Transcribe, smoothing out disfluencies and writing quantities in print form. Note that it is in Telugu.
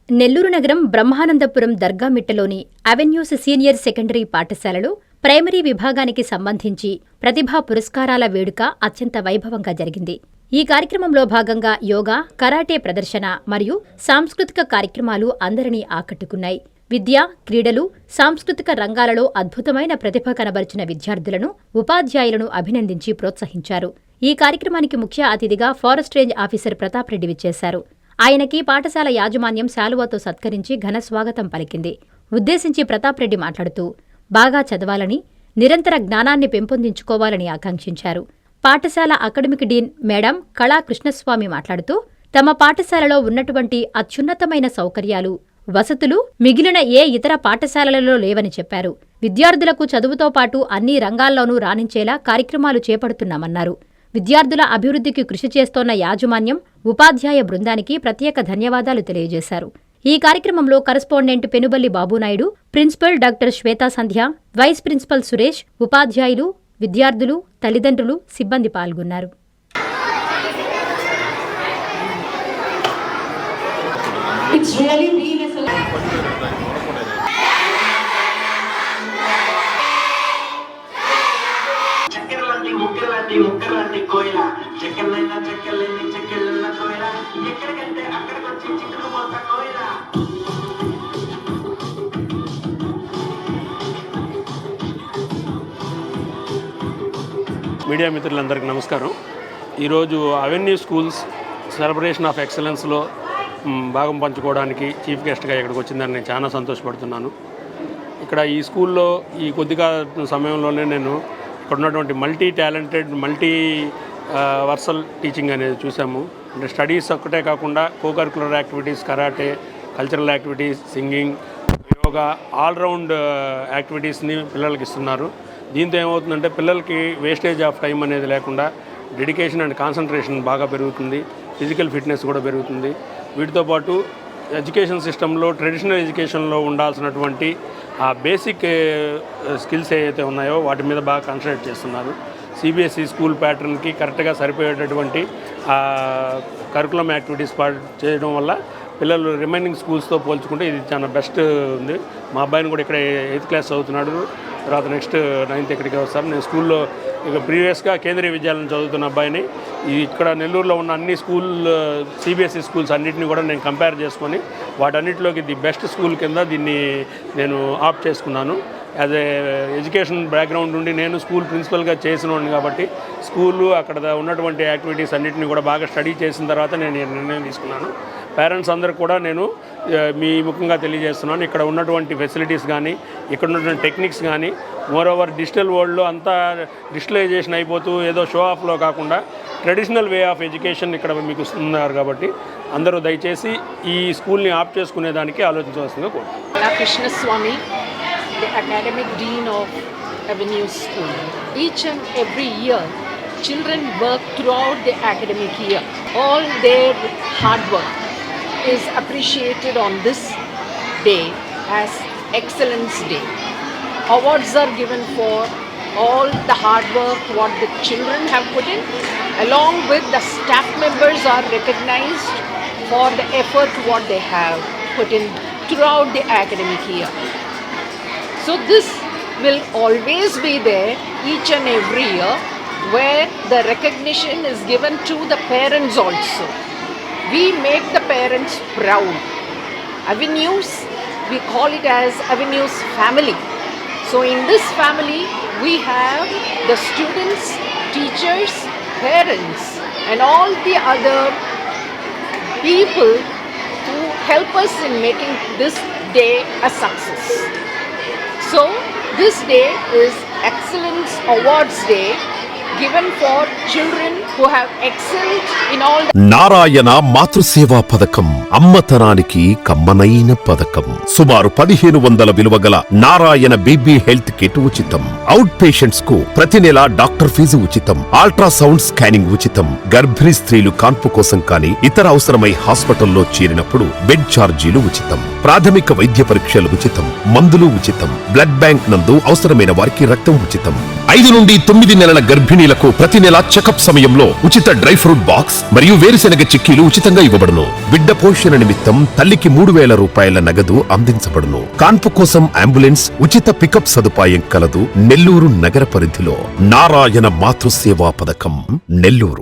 నెల్లూరు నగరం బ్రహ్మానందపురం దర్గామిట్టలోని అవెన్యూస్ సీనియర్ సెకండరీ పాఠశాలలో ప్రైమరీ విభాగానికి సంబంధించి ప్రతిభా పురస్కారాల వేడుక అత్యంత వైభవంగా జరిగింది. ఈ కార్యక్రమంలో భాగంగా యోగా, కరాటే ప్రదర్శన మరియు సాంస్కృతిక కార్యక్రమాలు అందరినీ ఆకట్టుకున్నాయి. విద్య, క్రీడలు, సాంస్కృతిక రంగాలలో అద్భుతమైన ప్రతిభ కనబరిచిన విద్యార్థులను, ఉపాధ్యాయులను అభినందించి ప్రోత్సహించారు. ఈ కార్యక్రమానికి ముఖ్య అతిథిగా forest range officer Pratap Reddy విచ్చేశారు. ఆయనకి పాఠశాల యాజమాన్యం శాలువాతో సత్కరించి ఘన స్వాగతం పలికింది. ఉద్దేశించి ప్రతాప్ రెడ్డి మాట్లాడుతూ బాగా చదవాలని, నిరంతర జ్ఞానాన్ని పెంపొందించుకోవాలని ఆకాంక్షించారు. పాఠశాల అకాడమిక్ డీన్ మేడం కళా కృష్ణస్వామి మాట్లాడుతూ తమ పాఠశాలలో ఉన్నటువంటి అత్యున్నతమైన సౌకర్యాలు, వసతులు మిగిలిన ఏ ఇతర పాఠశాలలలో లేవని చెప్పారు. విద్యార్థులకు చదువుతో పాటు అన్ని రంగాల్లోనూ రాణించేలా కార్యక్రమాలు చేపడుతున్నామన్నారు. విద్యార్థుల అభివృద్ధికి కృషి చేస్తోన్న యాజమాన్యం, ఉపాధ్యాయ బృందానికి ప్రత్యేక ధన్యవాదాలు తెలియజేశారు. ఈ కార్యక్రమంలో correspondent Penuballi Babunaidu, principal doctor Shweta Sandhya, vice principal Suresh, ఉపాధ్యాయులు, విద్యార్థులు, తల్లిదండ్రులు, సిబ్బంది పాల్గొన్నారు. మీడియా మిత్రులందరికీ నమస్కారం. ఈరోజు అవెన్యూ స్కూల్స్ సెలబ్రేషన్ ఆఫ్ ఎక్సలెన్స్లో భాగం పంచుకోవడానికి చీఫ్ గెస్ట్గా ఇక్కడికి వచ్చిందని నేను చాలా సంతోషపడుతున్నాను. ఇక్కడ ఈ స్కూల్లో ఈ కొద్దిగా సమయంలోనే నేను ఇక్కడ ఉన్నటువంటి multi talented, multi versal teaching అనేది చూసాము. అంటే స్టడీస్ ఒక్కటే కాకుండా cocurricular activities, karate, cultural activities, singing, yoga, all round యాక్టివిటీస్ని పిల్లలకి ఇస్తున్నారు. దీంతో ఏమవుతుందంటే పిల్లలకి వేస్టేజ్ ఆఫ్ టైం అనేది లేకుండా డెడికేషన్ అండ్ కాన్సన్ట్రేషన్ బాగా పెరుగుతుంది, ఫిజికల్ ఫిట్నెస్ కూడా పెరుగుతుంది. వీటితో పాటు ఎడ్యుకేషన్ సిస్టంలో, ట్రెడిషనల్ ఎడ్యుకేషన్లో ఉండాల్సినటువంటి ఆ బేసిక్ స్కిల్స్ ఏవైతే ఉన్నాయో వాటి మీద బాగా కాన్సన్ట్రేట్ చేస్తున్నారు. సిబిఎస్ఈ స్కూల్ ప్యాటర్న్కి కరెక్ట్గా సరిపోయేటటువంటి కరికులం యాక్టివిటీస్ చేయడం వల్ల పిల్లలు రిమైనింగ్ స్కూల్స్తో పోల్చుకుంటే ఇది చాలా బెస్ట్ ఉంది. మా అబ్బాయిని కూడా ఇక్కడ 8th క్లాస్ చదువుతున్నాడు, తర్వాత నెక్స్ట్ 9th ఇక్కడికి వస్తారు. నేను స్కూల్లో ఇక ప్రీవియస్గా కేంద్రీయ విద్యాలయం చదువుతున్న అబ్బాయిని ఇక్కడ నెల్లూరులో ఉన్న అన్ని సిబిఎస్ఈ స్కూల్స్ అన్నింటినీ కూడా నేను కంపేర్ చేసుకొని వాటన్నిటిలోకి ది బెస్ట్ స్కూల్ కింద దీన్ని నేను ఆప్ట్ చేసుకున్నాను. యాజ్ ఏ ఎడ్యుకేషన్ బ్యాక్గ్రౌండ్ నుండి నేను స్కూల్ ప్రిన్సిపల్గా చేసినవాడిని కాబట్టి స్కూలు అక్కడ ఉన్నటువంటి యాక్టివిటీస్ అన్నింటినీ కూడా బాగా స్టడీ చేసిన తర్వాత నేను నిర్ణయం తీసుకున్నాను. పేరెంట్స్ అందరికి కూడా నేను మీ ముఖంగా తెలియజేస్తున్నాను, ఇక్కడ ఉన్నటువంటి ఫెసిలిటీస్ కానీ, ఇక్కడ ఉన్నటువంటి టెక్నిక్స్ కానీ, మోరోవర్ డిజిటల్ వరల్డ్లో అంతా డిజిటలైజేషన్ అయిపోతూ ఏదో షో ఆఫ్లో కాకుండా ట్రెడిషనల్ వే ఆఫ్ ఎడ్యుకేషన్ ఇక్కడ మీకు ఇస్తున్నారు. కాబట్టి అందరూ దయచేసి ఈ స్కూల్ని ఆప్ చేసుకునేదానికి ఆలోచించవలసిందిగా కోరుతున్నాను. Krishnaswamy, the academic dean of Avenue School. Each and every year, children work throughout the academic year. All their hard work is appreciated on this day as Excellence Day. Awards are given for all the hard work what the children have put in, along with the staff members are recognized for the effort what they have put in throughout the academic year. So this will always be there each and every year, where the recognition is given to the parents also. We make the parents proud. Avenues, we call it as Avenues family. So in this family, we have the students, teachers, parents and all the other people who help us in making this day a success. So this day is Excellence Awards Day, given for children who have excelled in all the... Narayana మాతృసేవా పథకం అమ్మతనానికి కమ్మనైన పథకం. సుమారు 1500 విలువగల నారాయణ బీబీ హెల్త్ కిట్ ఉచితం. అవుట్ పేషెంట్స్ కు ప్రతి నెల డాక్టర్ ఫీజు ఉచితం. అల్ట్రాసౌండ్ స్కానింగ్ ఉచితం. గర్భిణీ స్త్రీలు కాన్పు కోసం కానీ ఇతర అవసరమై హాస్పిటల్లో చేరినప్పుడు బెడ్ ఛార్జీలు ఉచితం. ప్రాథమిక వైద్య పరీక్షలు ఉచితం. మందులు ఉచితం. బ్లడ్ బ్యాంక్ నందు అవసరమైన వారికి రక్తం ఉచితం. 5 నుండి 9 నెలల గర్భిణీ గర్భిణీలకు ప్రతి నెల చెకప్ సమయంలో ఉచిత డ్రై ఫ్రూట్ బాక్స్ మరియు వేరుశెనగ చిక్కీలు ఉచితంగా ఇవ్వబడును. బిడ్డ పోషణ నిమిత్తం తల్లికి 3,000 రూపాయల నగదు అందించబడును. కాన్పు కోసం అంబులెన్స్ ఉచిత పికప్ సదుపాయం కలదు. నెల్లూరు నగర పరిధిలో నారాయణ మాతృసేవా పథకం, నెల్లూరు.